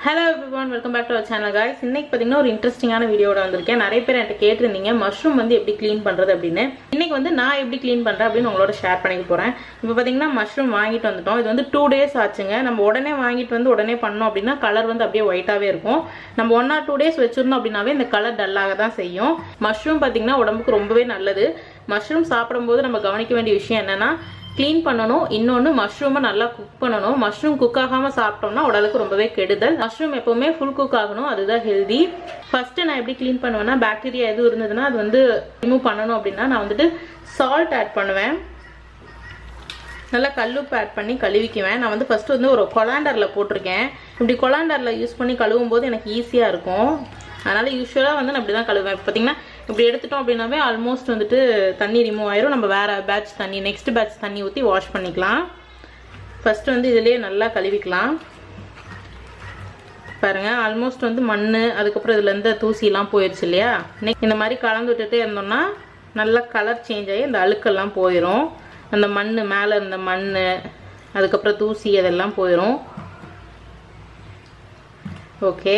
Hello everyone, welcome back to our channel guys. இன்னைக்கு பாத்தீங்கன்னா ஒரு இன்ட்ரஸ்டிங்கான வீடியோட வந்திருக்கேன். நிறைய பேர் என்கிட்ட கேட்டிருந்தீங்க மஷ்ரூம் வந்து எப்படி க்ளீன் பண்றது அப்படினு. இன்னைக்கு வந்து நான் எப்படி க்ளீன் பண்றேன் அப்படினு உங்களோட ஷேர் பண்ணிக்க போறேன். இப்போ பாத்தீங்கன்னா மஷ்ரூம் வாங்கிட்டு வந்துட்டோம். இது வந்து 2 days ஆச்சுங்க. நம்ம உடனே வாங்கிட்டு வந்து உடனே பண்ணோம் அப்படினா கலர் வந்து அப்படியே ஒயிட்டாவே இருக்கும். நம்ம 1 or 2 days வெச்சிருந்தோம் அப்படினாவே இந்த கலர் டல்லாக தான் செய்யும். மஷ்ரூம் பாத்தீங்கன்னா உடம்புக்கு ரொம்பவே நல்லது. மஷ்ரூம் சாப்பிடும்போது நம்ம கவனிக்க வேண்டிய விஷயம் என்னன்னா clean பண்ணனும். இன்னொன்னு மஷ்ரூமை நல்லா குக் பண்ணனும். மஷ்ரூம் குக் ஆகாம சாப்பிட்டோம்னா உடலுக்கு ரொம்பவே கெடுதல். மஷ்ரூம் எப்பவுமே full cook ஆகணும். அதுதான் ஹெல்தி. ஃபர்ஸ்ட் நான் எப்படி க்ளீன் பண்ணுவேன்னா பாக்டீரியா எது இருந்ததுன்னா அது வந்து ரிமூவ் பண்ணனும் அப்படினா நான் வந்து salt ஆட் பண்ணுவேன். நல்லா கல்லுப்பு ஆட் பண்ணி கழுவிக்குவேன். நான் வந்து ஃபர்ஸ்ட் வந்து ஒரு கொலாண்டர்ல போட்டுருக்கேன். இப்படி கொலாண்டர்ல யூஸ் பண்ணி கழுவும்போது எனக்கு ஈஸியா இருக்கும். அதனால யூசுவலா வந்து நான் இப்படி தான் கழுவுவேன். பாத்தீங்கன்னா இப்படி எடுத்துட்டோம் அப்படினாவே ஆல்மோஸ்ட் வந்துட்டு தண்ணி ரிமூவ் ஆயிரும். நம்ம வேற பேட்ச் தண்ணி நெக்ஸ்ட் பேட்ச் தண்ணி ஊத்தி வாஷ் பண்ணிக்கலாம். ஃபர்ஸ்ட் வந்து இதிலேயே நல்லா கழுவிக்கலாம். பாருங்க ஆல்மோஸ்ட் வந்து மண்ணு அதுக்கு அப்புறம் இதுல இருந்து தூசி எல்லாம் போயிடுச்சு இல்லையா? இந்த மாதிரி கலந்து விட்டுட்டே இருந்தோம்னா நல்ல கலர் சேஞ்ச் ஆகி அந்த அழுக்கெல்லாம் போயிடும். அந்த மண்ணு மேல இருந்த மண்ணு அதுக்கு அப்புறம் தூசி அதெல்லாம் போயிடும். ஓகே,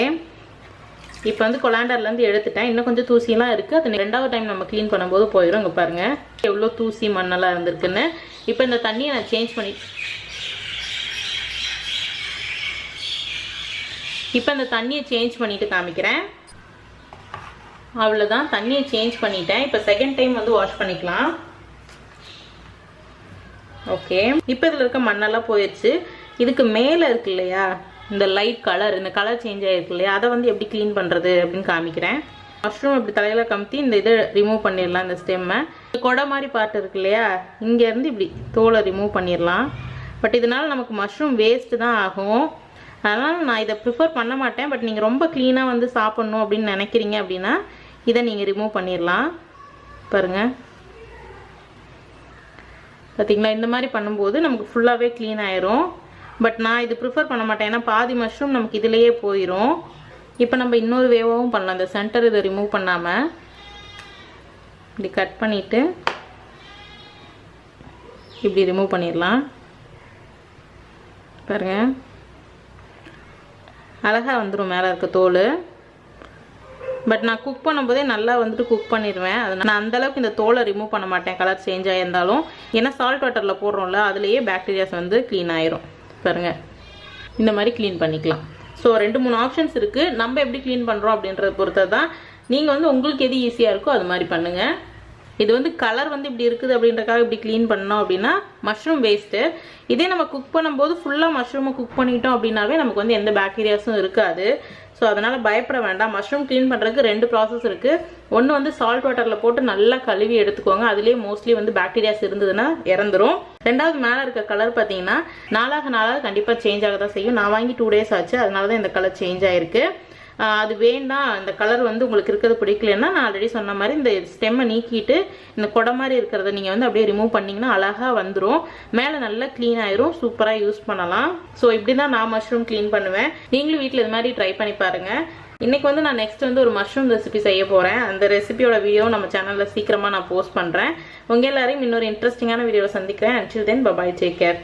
இப்போ வந்து கொலாண்டர்ல இருந்து எடுத்துட்டேன். இன்னும் கொஞ்சம் தூசி எல்லாம் இருக்கு. அது ரெண்டாவது டைம் நம்ம க்ளீன் பண்ணும்போது போயிடும். இங்க பாருங்க எவ்வளவு தூசி மண்ணெல்லாம் இருந்திருக்குன்னு. இப்போ இந்த தண்ணியை நான் சேஞ்ச் பண்ணி பண்ணிட்டு காமிக்கிறேன். அவ்வளவுதான், தண்ணியை சேஞ்ச் பண்ணிட்டேன். இப்போ செகண்ட் டைம் வந்து வாஷ் பண்ணிக்கலாம். ஓகே, இப்போ இதுல இருக்க மண்ணெல்லாம் போயிடுச்சு. இதுக்கு மேல இருக்கு இல்லையா இந்த லைட் கலர், இந்த கலர் சேஞ்ச் ஆயிருக்கு இல்லையா, அதை வந்து எப்படி க்ளீன் பண்றது அப்படின்னு காமிக்கிறேன். மஷ்ரூம் இப்படி தலையில கமுத்தி இந்த இதை ரிமூவ் பண்ணிடலாம். இந்த ஸ்டெம்மை கொடை மாதிரி பார்ட் இருக்கு இல்லையா, இங்க இருந்து இப்படி தோலை ரிமூவ் பண்ணிடலாம். பட் இதனால நமக்கு மஷ்ரூம் வேஸ்ட் தான் ஆகும். அதனால நான் இதை ப்ரிஃபர் பண்ண மாட்டேன். பட் நீங்க ரொம்ப கிளீனா வந்து சாப்பிடணும் அப்படின்னு நினைக்கிறீங்க அப்படின்னா இதை நீங்க ரிமூவ் பண்ணிடலாம். பாருங்க பாத்தீங்களா, இந்த மாதிரி பண்ணும்போது நமக்கு ஃபுல்லாவே க்ளீன் ஆயிரும். பட் நான் இது ப்ரிஃபர் பண்ண மாட்டேன். ஏன்னா பாதி மஷ்ரூம் நமக்கு இதுலயே போயிடும். இப்போ நம்ம இன்னொரு வேவாவும் பண்ணலாம். இந்த சென்டர் இதை ரிமூவ் பண்ணாம இப்படி கட் பண்ணிட்டு இப்படி ரிமூவ் பண்ணிடலாம். பாருங்க அழகா வந்துடும் மேலே இருக்க தோல். பட் நான் குக் பண்ணும்போதே நல்லா வந்துட்டு குக் பண்ணிடுவேன். அது நான் அந்த அளவுக்கு இந்த தோலை ரிமூவ் பண்ண மாட்டேன் கலர் சேஞ்ச் ஆகியிருந்தாலும். ஏன்னா சால்ட் வாட்டர்ல போடுறோம்ல அதுலேயே பாக்டீரியாஸ் வந்து க்ளீன் ஆயிரும். பாருங்க இந்த மாதிரி க்ளீன் பண்ணிக்கலாம். ஸோ 2-3 ஆப்ஷன்ஸ் இருக்கு. நம்ம எப்படி க்ளீன் பண்றோம் அப்படின்றத பொறுத்தது தான். நீங்க வந்து உங்களுக்கு எது ஈஸியா இருக்கோ அது மாதிரி பண்ணுங்க. இது வந்து கலர் வந்து இப்படி இருக்குது அப்படின்றக்காக இப்படி க்ளீன் பண்ணோம் அப்படின்னா மஷ்ரூம் வேஸ்ட்டு. இதே நம்ம குக் பண்ணும்போது ஃபுல்லாக மஷ்ரூமை குக் பண்ணிட்டோம் அப்படின்னாவே நமக்கு வந்து எந்த பாக்டீரியாஸும் இருக்காது. ஸோ அதனால பயப்பட வேண்டாம். மஷ்ரூம் க்ளீன் பண்ணுறதுக்கு 2 ப்ராசஸ் இருக்கு. ஒன்று வந்து சால்ட் வாட்டரில் போட்டு நல்லா கழுவி எடுத்துக்கோங்க. அதுலேயே மோஸ்ட்லி வந்து பாக்டீரியாஸ் இருந்ததுன்னா இறந்துரும். ரெண்டாவது மேலே இருக்க கலர் பார்த்தீங்கன்னா நாளாக கண்டிப்பாக சேஞ்ச் ஆக தான் செய்யும். நான் வாங்கி 2 days ஆச்சு, அதனால தான் இந்த கலர் சேஞ்ச் ஆயிருக்கு. அது வேண்டாம், இந்த கலர் வந்து உங்களுக்கு இருக்கிறது பிடிக்கலன்னா நான் ஆல்ரெடி சொன்ன மாதிரி இந்த ஸ்டெம்மை நீக்கிட்டு இந்த கொடை மாதிரி இருக்கிறத நீங்கள் வந்து அப்படியே ரிமூவ் பண்ணிங்கன்னா அழகாக வந்துடும். மேலே நல்லா க்ளீன் ஆயிரும். சூப்பராக யூஸ் பண்ணலாம். ஸோ இப்படி தான் நான் மஷ்ரூம் க்ளீன் பண்ணுவேன். நீங்களும் வீட்டில் இது மாதிரி ட்ரை பண்ணி பாருங்கள். இன்னைக்கு வந்து நான் நெக்ஸ்ட் வந்து ஒரு மஷ்ரூம் ரெசிபி செய்ய போகிறேன். அந்த ரெசிபியோட வீடியோ நம்ம சேனலில் சீக்கிரமாக நான் போஸ்ட் பண்ணுறேன். உங்கள் எல்லாரையும் இன்னொரு இன்ட்ரெஸ்டிங்கான வீடியோவை சந்திக்கிறேன். Until then, bye bye, take care.